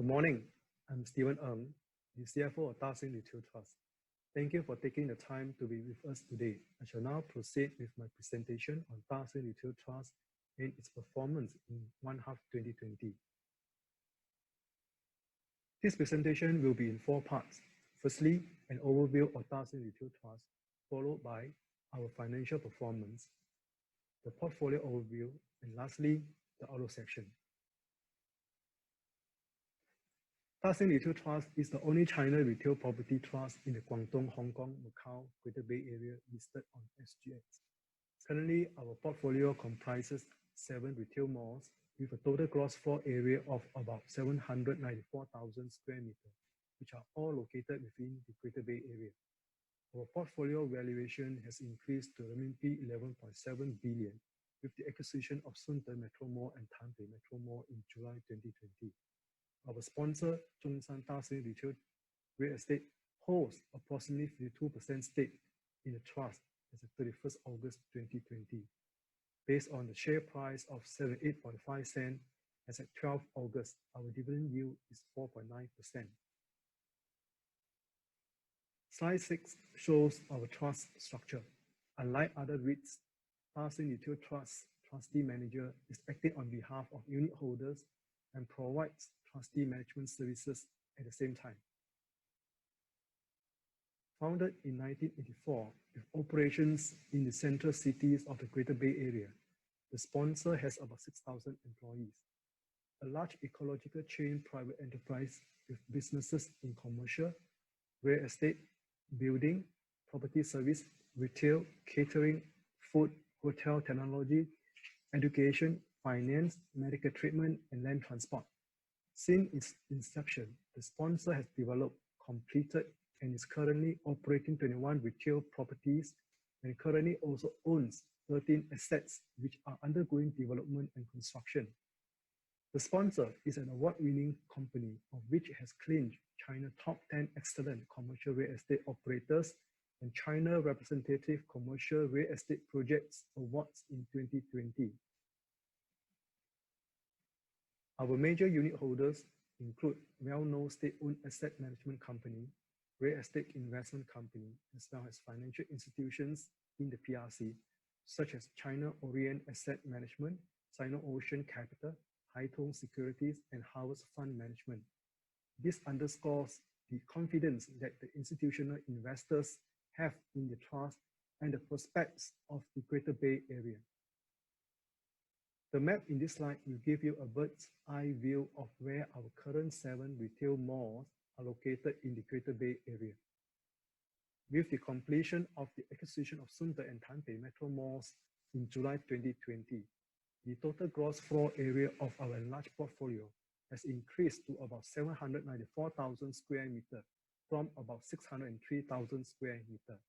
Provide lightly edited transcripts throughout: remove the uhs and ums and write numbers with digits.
Good morning. I'm Stephen Ng, the CFO of Dasin Retail Trust. Thank you for taking the time to be with us today. I shall now proceed with my presentation on Dasin Retail Trust and its performance in 1H 2020. This presentation will be in 4 parts. Firstly, an overview of Dasin Retail Trust, followed by our financial performance, the portfolio overview, and lastly, the outlook section. Dasin Retail Trust is the only China retail property trust in the Guangdong, Hong Kong, Macau, Greater Bay Area listed on SGX. Currently, our portfolio comprises 7 retail malls with a total gross floor area of about 794,000 square meters, which are all located within the Greater Bay Area. Our portfolio valuation has increased to RMB 11.7 billion with the acquisition of Shunde Metro Mall and Tanbel Metro Mall in July 2020. Our sponsor, Zhongshan Dasin Retail Real Estate, holds approximately 52% stake in the trust as of 31st August 2020. Based on the share price of 78.5 cents as at 12 August, our dividend yield is 4.9%. Slide 6 shows our trust structure. Unlike other REITs, Dasin Retail Trust trustee manager is acting on behalf of unit holders and provides trustee management services at the same time. Founded in 1984 with operations in the central cities of the Greater Bay Area, the sponsor has about 6,000 employees. A large ecological chain private enterprise with businesses in commercial, real estate, building, property service, retail, catering, food, hotel technology, education, finance, medical treatment, and land transport. Since its inception, the sponsor has developed, completed, and is currently operating 21 retail properties and currently also owns 13 assets which are undergoing development and construction. The sponsor is an award-winning company of which it has claimed China Top 10 Excellent Commercial Real Estate Operators and China Representative Commercial Real Estate Projects Awards in 2020. Our major unit holders include well-known state-owned asset management company, real estate investment company, as well as financial institutions in the PRC, such as China Orient Asset Management, Sino-Ocean Capital, Haitong Securities, and Harvest Fund Management. This underscores the confidence that the institutional investors have in the trust and the prospects of the Greater Bay Area. The map in this slide will give you a bird's eye view of where our current 7 retail malls are located in the Greater Bay Area. With the completion of the acquisition of Shunde and Tanbel Metro Malls in July 2020, the total gross floor area of our enlarged portfolio has increased to about 794,000 square meters from about 603,000 square meters.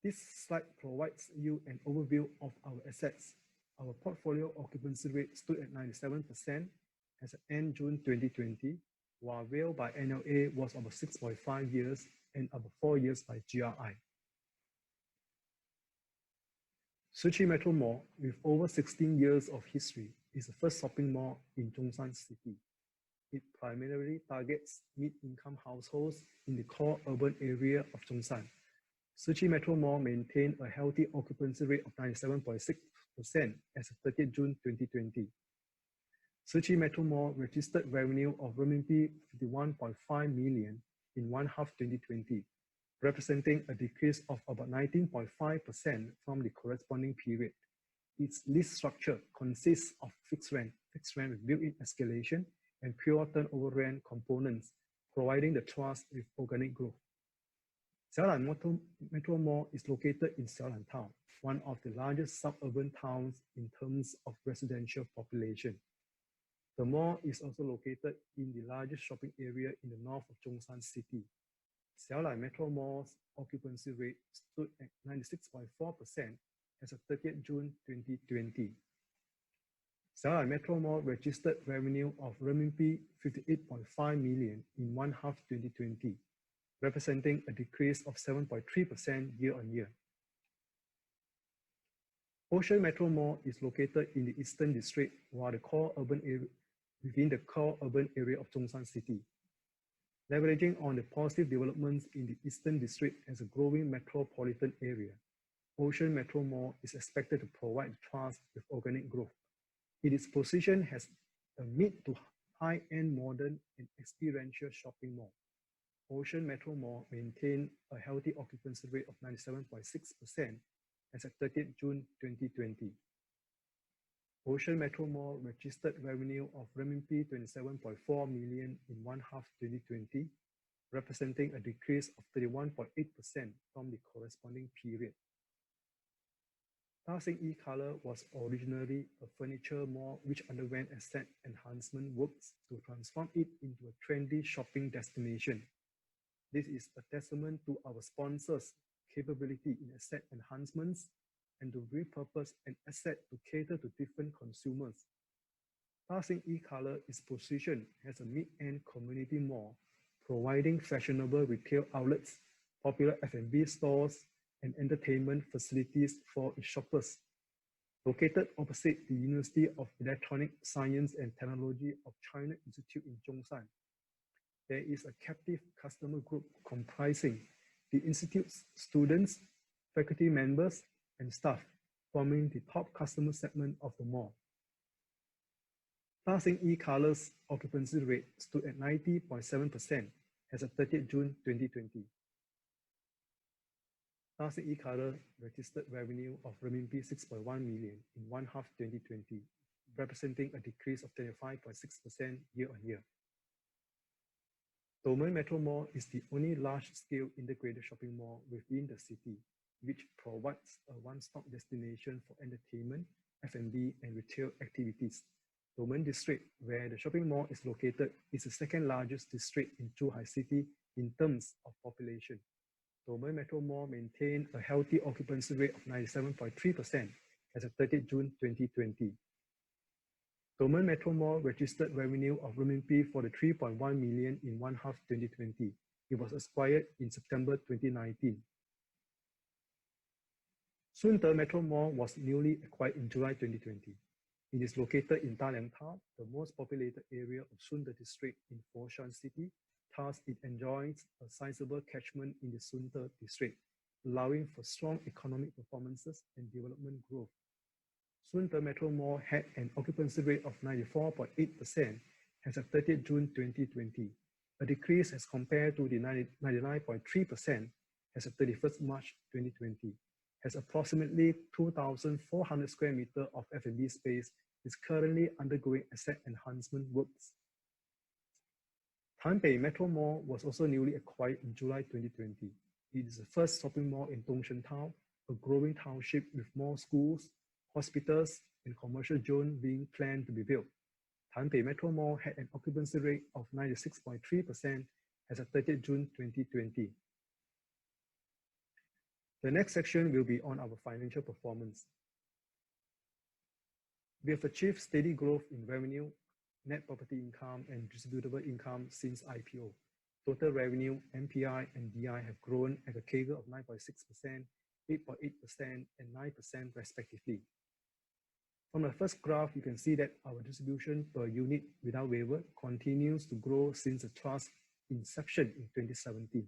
This slide provides you an overview of our assets. Our portfolio occupancy rate stood at 97% as of end June 2020, while WALE by NLA was about 6.5 years and about 4 years by GRI. Tzu Chi Metro Mall, with over 16 years of history, is the first shopping mall in Zhongshan City. It primarily targets mid-income households in the core urban area of Zhongshan. Tzu Chi Metro Mall maintained a healthy occupancy rate of 97.6% as of 30th June 2020. Tzu Chi Metro Mall registered revenue of RMB 51.5 million in 1H 2020, representing a decrease of about 19.5% from the corresponding period. Its lease structure consists of fixed rent with built-in escalation, and pure turnover rent components, providing the trust with organic growth. Xiaolan Metro Mall is located in Xiaolan Town, one of the largest suburban towns in terms of residential population. The mall is also located in the largest shopping area in the north of Zhongshan City. Xiaolan Metro Mall's occupancy rate stood at 96.4% as of 30th June 2020. Xiaolan Metro Mall registered revenue of RMB 58.5 million in 1H 2020, representing a decrease of 7.3% year-on-year. Ocean Metro Mall is located in the Eastern District, while the core urban area within the core urban area of Zhongshan City. Leveraging on the positive developments in the Eastern District as a growing metropolitan area, Ocean Metro Mall is expected to provide the trust with organic growth. Its position as a mid to high-end modern and experiential shopping mall. Ocean Metro Mall maintained a healthy occupancy rate of 97.6% as of 30th June 2020. Ocean Metro Mall registered revenue of renminbi 27.4 million in one half 2020, representing a decrease of 31.8% from the corresponding period. Dasin E-Colour was originally a furniture mall which underwent asset enhancement works to transform it into a trendy shopping destination. This is a testament to our sponsors' capability in asset enhancements and to repurpose an asset to cater to different consumers. Dasin E-Colour is positioned as a mid-end community mall, providing fashionable retail outlets, popular F&B stores, and entertainment facilities for its shoppers. Located opposite the University of Electronic Science and Technology of China Institute in Zhongshan, there is a captive customer group comprising the institute's students, faculty members, and staff, forming the top customer segment of the mall. Dasin E-Colour's occupancy rate stood at 90.7% as of 30th June 2020. Dasin E-Colour registered revenue of renminbi 6.1 million in one half 2020, representing a decrease of 25.6% year-on-year. Domain Metro Mall is the only large-scale integrated shopping mall within the city, which provides a one-stop destination for entertainment, F&B, and retail activities. Domain District, where the shopping mall is located, is the second largest district in Zhuhai City in terms of population. Domain Metro Mall maintained a healthy occupancy rate of 97.3% as of 30th June 2020. Domain Metro Mall registered revenue of renminbi 43.1 million in one half 2020. It was acquired in September 2019. Shunde Metro Mall was newly acquired in July 2020. It is located in Daliangtao, the most populated area of Shunde district in Foshan City. Thus, it enjoys a sizable catchment in the Shunde district, allowing for strong economic performances and development growth. Shunde Metro Mall had an occupancy rate of 94.8% as of 30th June 2020, a decrease as compared to the 99.3% as of 31st March 2020, as approximately 2,400 square meters of F&B space is currently undergoing asset enhancement works. Tanbel Metro Mall was also newly acquired in July 2020. It is the first shopping mall in Dongshan Town, a growing township with more schools, hospitals, and commercial zones being planned to be built. Tanbel Metro Mall had an occupancy rate of 96.3% as of 30th June 2020. The next section will be on our financial performance. We have achieved steady growth in revenue, net property income, and distributable income since IPO. Total revenue, MPI, and DI have grown at a CAGR of 9.6%, 8.8%, and 9% respectively. From the first graph, you can see that our distribution per unit without waiver continues to grow since the trust's inception in 2017.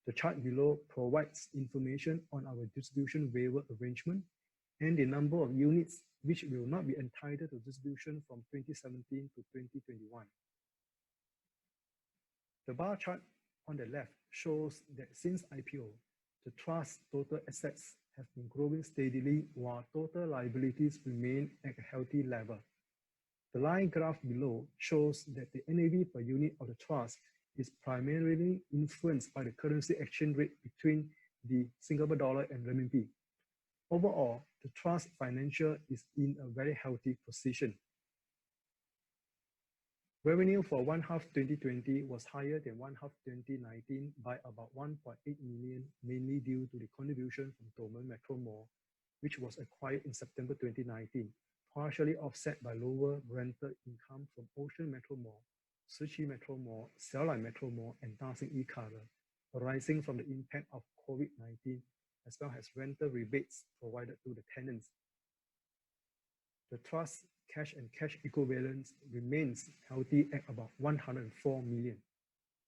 The chart below provides information on our distribution waiver arrangement and the number of units which will not be entitled to distribution from 2017 to 2021. The bar chart on the left shows that since IPO, the trust's total assets have been growing steadily while total liabilities remain at a healthy level. The line graph below shows that the NAV per unit of the trust is primarily influenced by the currency exchange rate between the Singapore dollar and renminbi. Overall, the trust financial is in a very healthy position. Revenue for one half 2020 was higher than one half 2019 by about 1.8 million, mainly due to the contribution from Domain Metro Mall, which was acquired in September 2019, partially offset by lower rental income from Ocean Metro Mall, Shichi Metro Mall, Xiaolan Metro Mall, and Dasin E-Colour, arising from the impact of COVID-19, as well as rental rebates provided to the tenants. The trust cash and cash equivalents remains healthy at about 104 million.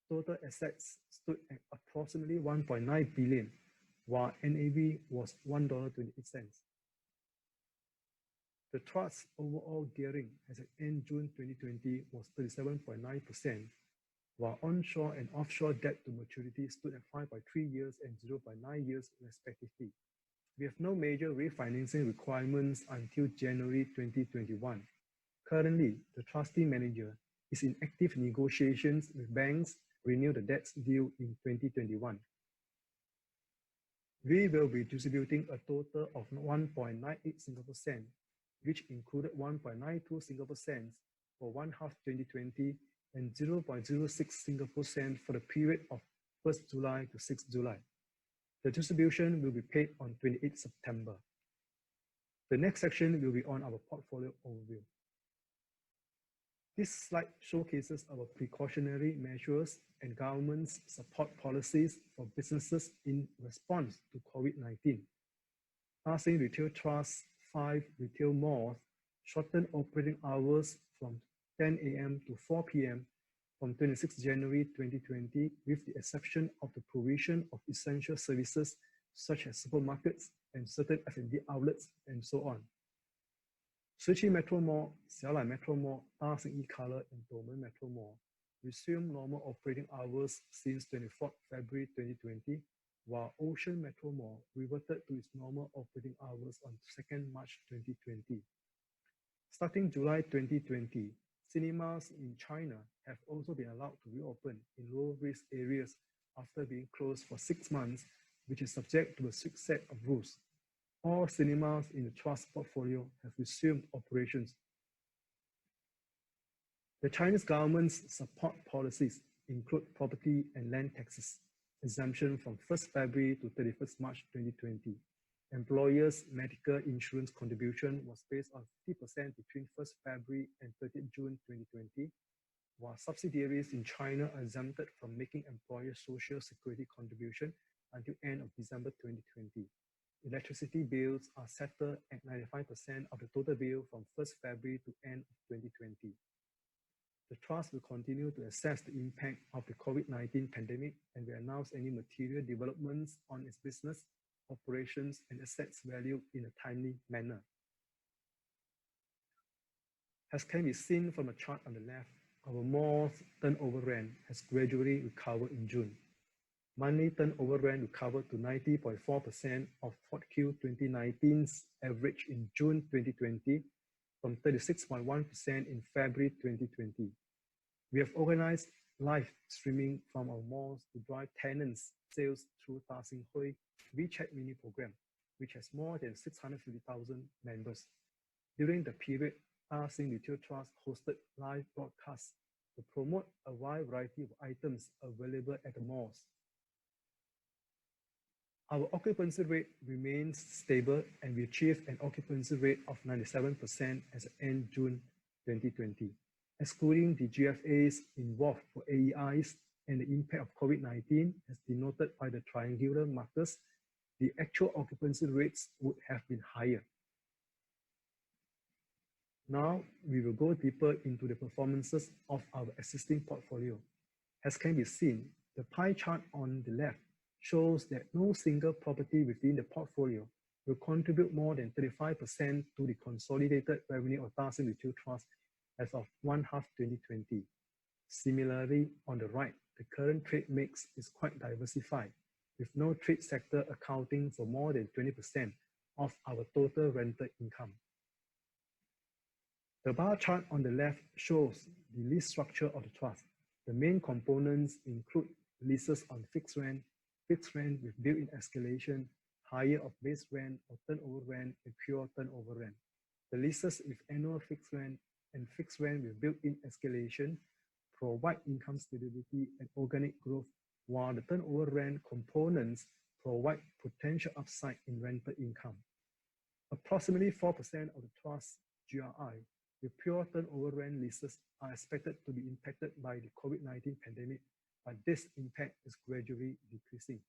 Total assets stood at approximately 1.9 billion, while NAV was $1.28. The trust's overall gearing as at end June 2020 was 37.9%, while onshore and offshore debt to maturity stood at 5.3 years and 0.9 years respectively. We have no major refinancing requirements until January 2021. Currently, the trustee manager is in active negotiations with banks to renew the debts due in 2021. We will be distributing a total of 1.98 Singapore cents, which included 1.92 Singapore cents for 1 half 2020 and 0.06 Singapore cents for the period of 1st July to 6th July. The distribution will be paid on 28 September. The next section will be on our portfolio overview. This slide showcases our precautionary measures and government's support policies for businesses in response to COVID-19. Dasin Retail Trust 5 retail malls shortened operating hours from 10 a.m. to 4 p.m. from 26 January 2020, with the exception of the provision of essential services such as supermarkets and certain F&B outlets and so on. Shunde Metro Mall, Xiaolan Metro Mall, Dasin E-Colour and Tanbel Metro Mall resumed normal operating hours since 24 February 2020, while Ocean Metro Mall reverted to its normal operating hours on 2nd March 2020. Starting July 2020, cinemas in China have also been allowed to reopen in low-risk areas after being closed for 6 months, which is subject to a strict set of rules. All cinemas in the trust portfolio have resumed operations. The Chinese government's support policies include property and land taxes, exemption from 1st February to 31st March 2020. Employers' medical insurance contribution was based on 50% between 1st February and 30th June 2020, while subsidiaries in China are exempted from making employer social security contribution until end of December 2020. Electricity bills are settled at 95% of the total bill from 1st February to end of 2020. The trust will continue to assess the impact of the COVID-19 pandemic and will announce any material developments on its business, operations, and assets value in a timely manner. As can be seen from the chart on the left, our mall's turnover rent has gradually recovered in June. Monthly turnover rent recovered to 90.4% of 4Q 2019's average in June 2020 from 36.1% in February 2020. We have organized live streaming from our malls to drive tenants' sales through Dasin WeChat mini program, which has more than 650,000 members. During the period, Dasin Retail Trust hosted live broadcasts to promote a wide variety of items available at the malls. Our occupancy rate remains stable and we achieved an occupancy rate of 97% as of end June 2020. Excluding the GFAs involved for AEIs and the impact of COVID-19 as denoted by the triangular markers, the actual occupancy rates would have been higher. Now, we will go deeper into the performances of our existing portfolio. As can be seen, the pie chart on the left shows that no single property within the portfolio will contribute more than 35% to the consolidated revenue of Dasin Retail Trust as of 1 half 2020. Similarly, on the right, the current trade mix is quite diversified, with no trade sector accounting for more than 20% of our total rental income. The bar chart on the left shows the lease structure of the trust. The main components include leases on fixed rent with built-in escalation, higher of base rent or turnover rent, and pure turnover rent. The leases with annual fixed rent and fixed rent with built-in escalation provide income stability and organic growth, while the turnover rent components provide potential upside in rental income. Approximately 4% of the trust's GRI with pure turnover rent leases are expected to be impacted by the COVID-19 pandemic, but this impact is gradually decreasing.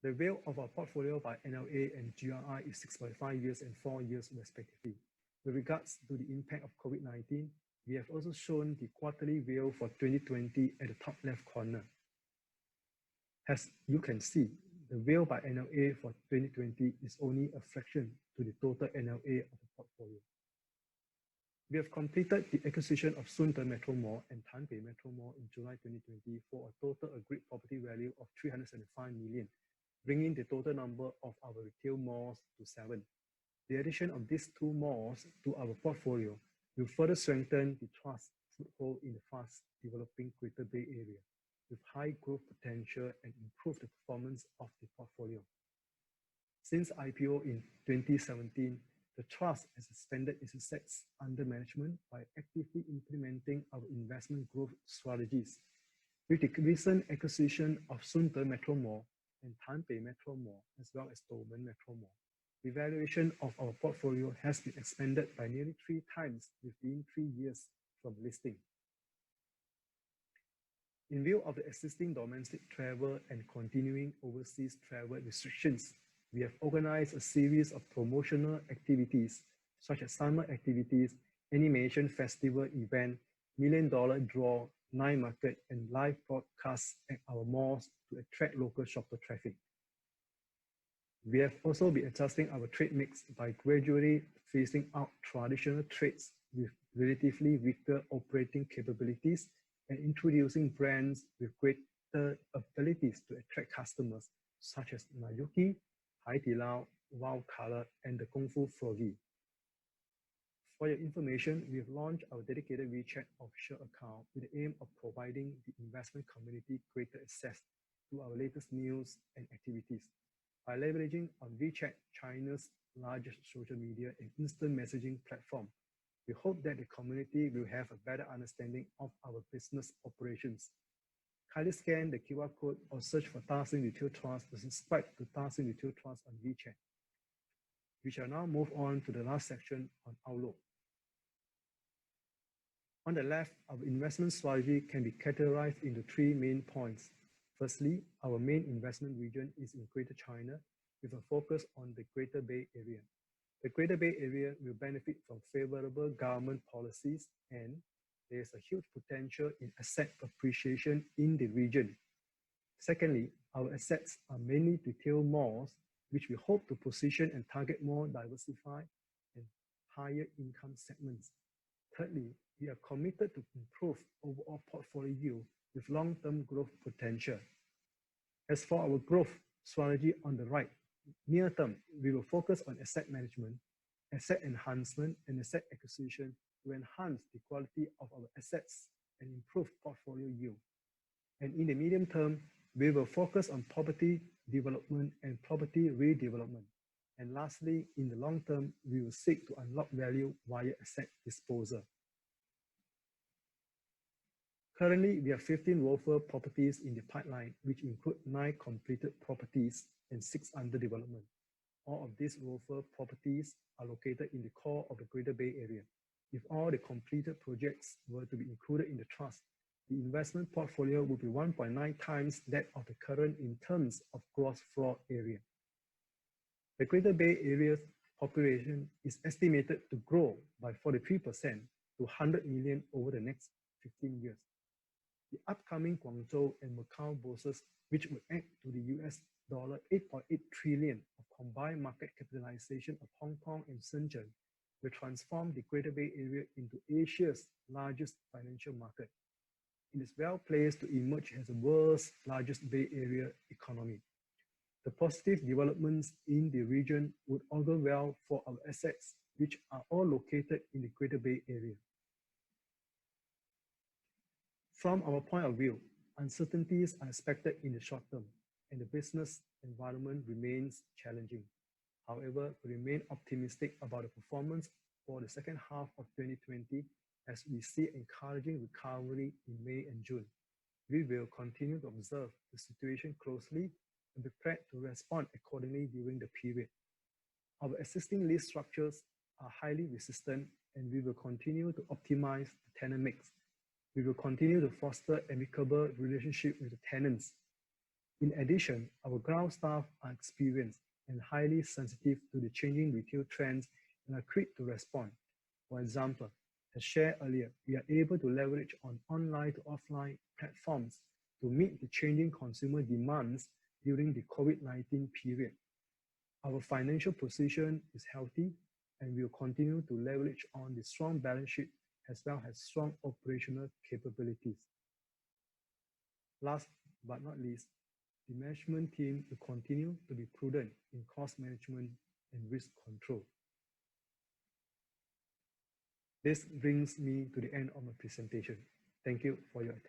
The WALE of our portfolio by NLA and GRI is 6.5 years and 4 years respectively. With regards to the impact of COVID-19, we have also shown the quarterly WALE for 2020 at the top left corner. As you can see, the WALE by NLA for 2020 is only a fraction to the total NLA of the portfolio. We have completed the acquisition of Shunde Metro Mall and Tanbel Metro Mall in July 2020 for a total agreed property value of 375 million, bringing the total number of our retail malls to 7. The addition of these 2 malls to our portfolio will further strengthen the trust foothold in the fast developing Greater Bay Area, with high growth potential and improve the performance of the portfolio. Since IPO in 2017, the Trust has expanded its assets under management by actively implementing our investment growth strategies. With the recent acquisition of Shunde Metro Mall and Tanbel Metro Mall, as well as Domen Metro Mall, the valuation of our portfolio has been expanded by nearly 3 times within 3 years from listing. In view of the existing domestic travel and continuing overseas travel restrictions, we have organized a series of promotional activities, such as summer activities, animation festival event, $1 million draw, night market, and live broadcasts at our malls to attract local shopper traffic. We have also been adjusting our trade mix by gradually phasing out traditional trades with relatively weaker operating capabilities and introducing brands with greater abilities to attract customers, such as Nayuki, Haidilao, Wow Color, and the Kung Fu Froggy. For your information, we have launched our dedicated WeChat official account with the aim of providing the investment community greater access to our latest news and activities. By leveraging on WeChat, China's largest social media and instant messaging platform, we hope that the community will have a better understanding of our business operations. Kindly scan the QR code or search for Dasin Retail Trust to subscribe to Dasin Retail Trust on WeChat. We shall now move on to the last section on Outlook. On the left, our investment strategy can be categorized into 3 main points. Firstly, our main investment region is in Greater China, with a focus on the Greater Bay Area. The Greater Bay Area will benefit from favorable government policies, and there is a huge potential in asset appreciation in the region. Secondly, our assets are mainly retail malls, which we hope to position and target more diversified and higher income segments. Thirdly, we are committed to improve overall portfolio yield with long-term growth potential. As for our growth strategy on the right, near term, we will focus on asset management, asset enhancement, and asset acquisition to enhance the quality of our assets and improve portfolio yield. And in the medium term, we will focus on property development and property redevelopment. And lastly, in the long term, we will seek to unlock value via asset disposal. Currently, we have 15 ROFR properties in the pipeline, which include 9 completed properties and 6 under development. All of these ROFR properties are located in the core of the Greater Bay Area. If all the completed projects were to be included in the trust, the investment portfolio would be 1.9 times that of the current in terms of gross floor area. The Greater Bay Area's population is estimated to grow by 43% to 100 million over the next 15 years. The upcoming Guangzhou and Macau bourses, which would add to the US $8.8 trillion of combined market capitalization of Hong Kong and Shenzhen, will transform the Greater Bay Area into Asia's largest financial market. It is well placed to emerge as the world's largest Bay Area economy. The positive developments in the region would augur well for our assets, which are all located in the Greater Bay Area. From our point of view, uncertainties are expected in the short term, and the business environment remains challenging. However, we remain optimistic about the performance for the second half of 2020 as we see encouraging recovery in May and June. We will continue to observe the situation closely and be prepared to respond accordingly during the period. Our existing lease structures are highly resistant, and we will continue to optimize the tenant mix. We will continue to foster amicable relationship with the tenants. In addition, our ground staff are experienced and highly sensitive to the changing retail trends and are quick to respond. For example, as shared earlier, we are able to leverage on online to offline platforms to meet the changing consumer demands during the COVID-19 period. Our financial position is healthy and we will continue to leverage on the strong balance sheet as well as strong operational capabilities. Last but not least, the management team will continue to be prudent in cost management and risk control. This brings me to the end of my presentation. Thank you for your attention.